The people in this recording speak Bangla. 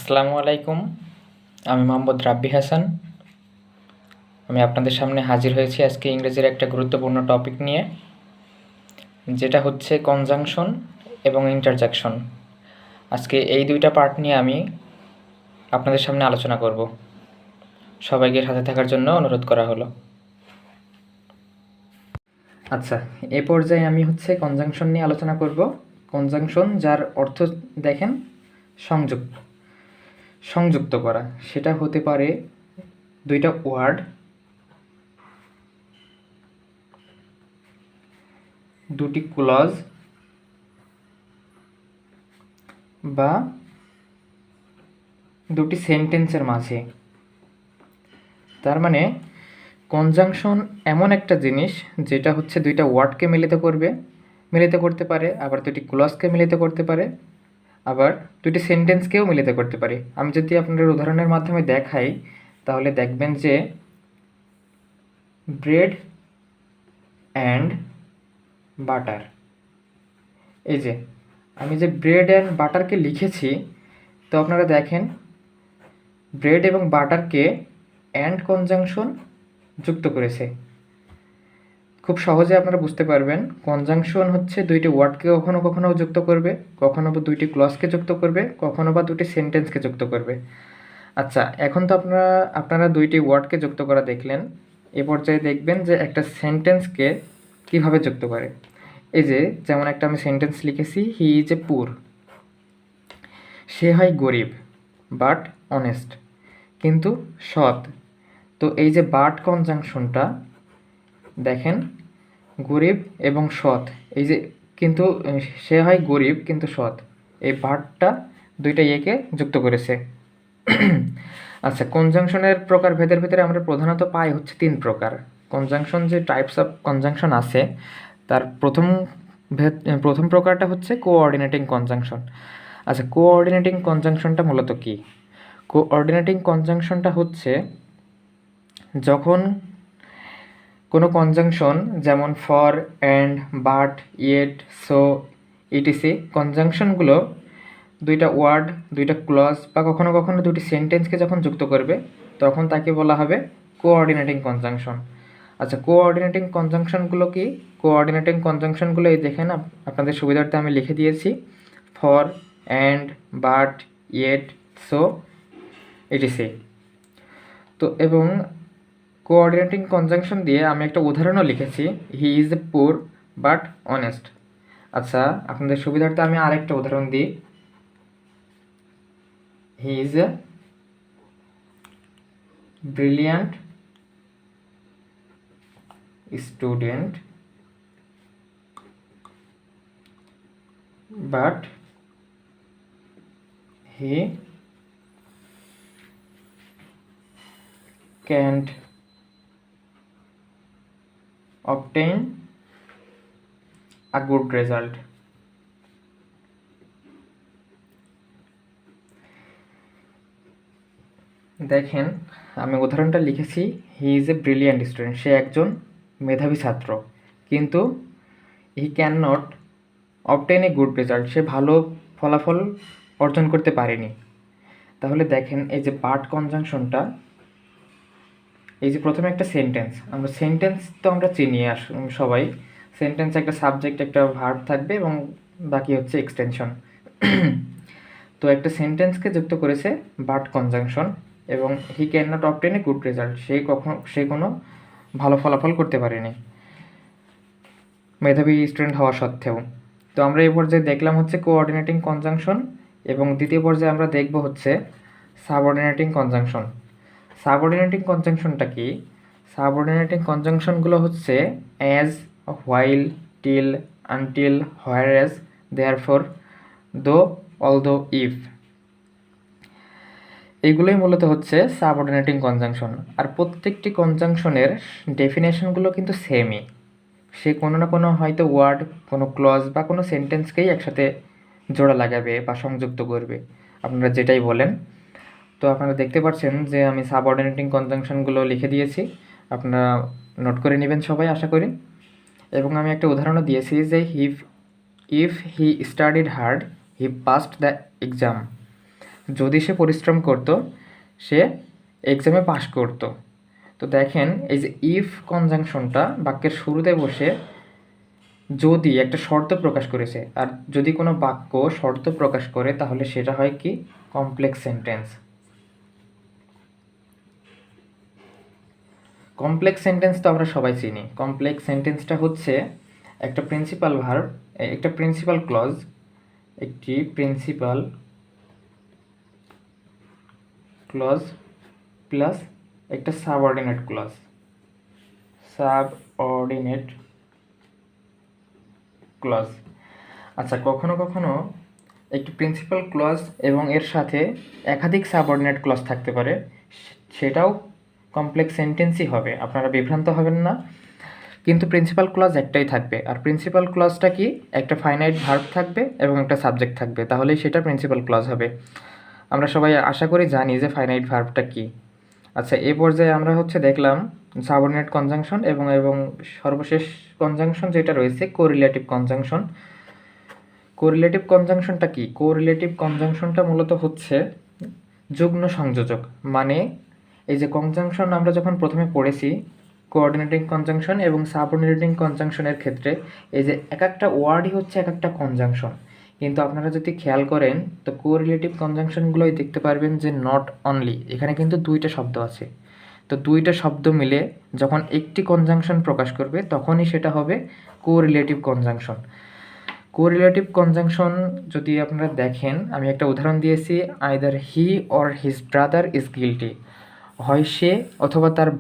আসসালামু আলাইকুম। আমি মোহাম্মদ রাব্বি হাসান। আমি আপনাদের সামনে হাজির হয়েছি আজকে ইংরেজির একটা গুরুত্বপূর্ণ টপিক নিয়ে, যেটা হচ্ছে কনজাংশন এবং ইন্টারজেকশন। আজকে এই দুইটা পার্ট নিয়ে আমি আপনাদের সামনে আলোচনা করব। সবাইকে সাথে থাকার জন্য অনুরোধ করা হলো। আচ্ছা, এ পর্যায়ে আমি কনজাংশন নিয়ে আলোচনা করব। কনজাংশন, যার অর্থ দেখেন সংযুক্ত করা। সেটা হতে পারে দুইটা ওয়ার্ড, দুটি ক্লজ বা দুটি সেন্টেন্সের মাঝে। তার মানে কনজাংশন এমন একটা জিনিস যেটা দুইটা ওয়ার্ডকে মিলিত করতে পারে, আবার দুটি ক্লজকে মিলিত করতে পারে, আবার দুটি সেন্টেন্সকেও মিলিত করতে পারে। আমি যদি আপনাদের উদাহরণের মাধ্যমে দেখাই, তাহলে দেখবেন যে ব্রেড অ্যান্ড বাটার। এই যে আমি যে ব্রেড অ্যান্ড বাটারকে লিখেছি, তো আপনারা দেখেন ব্রেড এবং বাটারকে অ্যান্ড কনজাংশন যুক্ত করেছে। খুব সহজে আপনারা বুঝতে পারবেন, কনজাংশন দুইটি ওয়ার্ডকে কখনো কখনো যুক্ত করবে, কখনো বা দুইটি ক্লজকে যুক্ত করবে, কখনো বা দুটি সেন্টেন্সকে যুক্ত করবে। আচ্ছা, এখন তো আপনারা দুইটি ওয়ার্ডকে যুক্ত করা দেখলেন। এ পর্যায়ে দেখবেন যে একটা সেন্টেন্সকে কিভাবে যুক্ত করে। এই যে যেমন একটা আমি সেন্টেন্স লিখেছি, হি ইজ এ পুর। সে হয় গরিব বাট অনেস্ট, কিন্তু সৎ। তো এই যে বাট কনজাংশনটা দেখেন, গরিব এবং সৎ, এই যে কিন্তু সে হয় গরিব কিন্তু সৎ, এই বাটটা দুইটা ইয়েকে যুক্ত করেছে। আচ্ছা, কনজাংশনের প্রকার ভেদের ভিতরে আমরা প্রধানত পাই তিন প্রকার। কনজাংশন, যে টাইপস অফ কনজাংশন আছে, তার প্রথম প্রকারটা কোঅর্ডিনেটিং কনজাংশন। আচ্ছা, কোঅর্ডিনেটিং কনজাংশনটা মূলত কি? কোঅর্ডিনেটিং কনজাংশনটা যখন কোনো কনজাংশন, যেমন for, and, but, yet, so, etc কনজাংশনগুলো দুইটা ওয়ার্ড, দুইটা ক্লজ বা কখনো কখনো দুটি সেন্টেন্সকে যখন যুক্ত করবে, তখন তাকে বলা হবে কোঅর্ডিনেটিং কনজাংশন। আচ্ছা, কোঅর্ডিনেটিং কনজাংশনগুলো কি? কোঅর্ডিনেটিং কনজাংশনগুলো এই দেখেন, আপনাদের সুবিধার্থে আমি লিখে দিয়েছি, for, and, but, yet, so, etc. তো এবং কোঅর্ডিনেটিং কনজাংশন দিয়ে আমি একটা উদাহরণও লিখেছি, হি ইজ এ পুর বাট অনেস্ট। আচ্ছা, আপনাদের সুবিধার্থে আমি আরেকটা উদাহরণ দিই, he is a brilliant student but he can't obtain a good result. দেখেন, আমি উদাহরণটা লিখেছি, he is a brilliant student, সে একজন মেধাবী ছাত্র, কিন্তু he can not obtain a good result, সে ভালো ফলাফল অর্জন করতে পারেনি। তাহলে দেখেন, এই যে পার্ট কনজাংশনটা, এই যে প্রথমে একটা সেন্টেন্স, সেন্টেন্স তো আমরা চিনি সবাই, সেন্টেন্স একটা সাবজেক্ট, একটা ভার্ব থাকবে এবং বাকি এক্সটেনশন। তো একটা সেন্টেন্সকে যুক্ত করেছে বাট কনজাংশন, এবং he can not obtain a good result, সে কোনো ভালো ফলাফল করতে পারেনি মেধাবী স্টুডেন্ট হওয়া সত্ত্বেও। তো আমরা এই পর্যায়ে দেখলাম কোঅর্ডিনেটিং কনজাংশন, এবং দ্বিতীয় পর্যায়ে আমরা দেখব সাবঅর্ডিনেটিং কনজাংশন। সাবঅর্ডিনেটিং কনজাংশনটা কি? সাবঅর্ডিনেটিং কনজাংশনগুলো as, while, till, until, whereas, therefore, though, although, if. এইগুলোই মূলত সাবঅর্ডিনেটিং কনজাংশন। আর প্রত্যেকটি কনজাংশনের ডেফিনেশনগুলো কিন্তু সেমই। সে কোনো না কোনো হয়তো ওয়ার্ড, কোনো ক্লজ বা কোনো সেন্টেন্সকেই একসাথে জোড়া লাগাবে বা সংযুক্ত করবে, আপনারা যেটাই বলেন। তো আপনারা দেখতে পাচ্ছেন যে আমি সাবঅর্ডিনেটিং কনজাংশনগুলো লিখে দিয়েছি, আপনারা নোট করে নেবেন সবাই, আশা করি। এবং আমি একটা উদাহরণও দিয়েছি যে if he studied hard he passed the exam. যদি সে পরিশ্রম করত সে এক্সামে পাশ করত। তো দেখেন এই যে ইফ কনজাংশনটা বাক্যের শুরুতে বসে যদি একটা শর্ত প্রকাশ করেছে, আর যদি কোনো বাক্য শর্ত প্রকাশ করে তাহলে সেটা হয় কি কমপ্লেক্স সেন্টেন্স। কমপ্লেক্স সেন্টেন্স তো আমরা সবাই চিনি। কমপ্লেক্স সেন্টেন্সটা হচ্ছে একটা প্রিন্সিপাল ভার্ব, একটা প্রিন্সিপাল ক্লজ, একটি প্রিন্সিপাল ক্লজ প্লাস একটা সাবঅর্ডিনেট ক্লজ। Subordinate clause. আচ্ছা, কখনো কখনো একটি প্রিন্সিপাল ক্লজ এবং এর সাথে একাধিক সাবঅর্ডিনেট ক্লজ থাকতে পারে, সেটাও কমপ্লেক্স সেন্টেন্সই হবে, আপনারা বিভ্রান্ত হবেন না। কিন্তু প্রিন্সিপাল ক্লজ একটাই থাকবে, আর প্রিন্সিপাল ক্লজটা কি একটা ফাইনাইট ভার্ব থাকবে এবং একটা সাবজেক্ট থাকবে, তাহলেই সেটা প্রিন্সিপাল ক্লজ হবে। আমরা সবাই আশা করি জানি যে ফাইনাইট ভার্বটা কি। আচ্ছা, এ পর্যায়ে আমরা দেখলাম সাবঅর্ডিনেট কনজাংশন এবং সর্বশেষ কনজাংশন যেটা রয়েছে কোরিলেটিভ কনজাংশন। কোরিলেটিভ কনজাংশনটা কি? কোরিলেটিভ কনজাংশনটা মূলত হচ্ছে যুগ্ম সংযোজক। মানে এই যে কনজাংশন আমরা যখন প্রথমে পড়েছি কোঅর্ডিনেটিং কনজাংশন এবং সাবঅর্ডিনেটিং কনজাংশনের ক্ষেত্রে এই যে এক একটা ওয়ার্ডই হচ্ছে এক একটা কনজাংশন, কিন্তু আপনারা যদি খেয়াল করেন তো কোরিলেটিভ কনজাংশনগুলোই দেখতে পারবেন যে নট অনলি, এখানে কিন্তু দুইটা শব্দ আছে। তো দুইটা শব্দ মিলে যখন একটি কনজাংশন প্রকাশ করবে তখনই সেটা হবে কোরিলেটিভ কনজাংশন। কোরিলেটিভ কনজাংশন যদি আপনারা দেখেন, আমি একটা উদাহরণ দিয়েছি, either he or his brother is guilty, হয় সে অথবা তার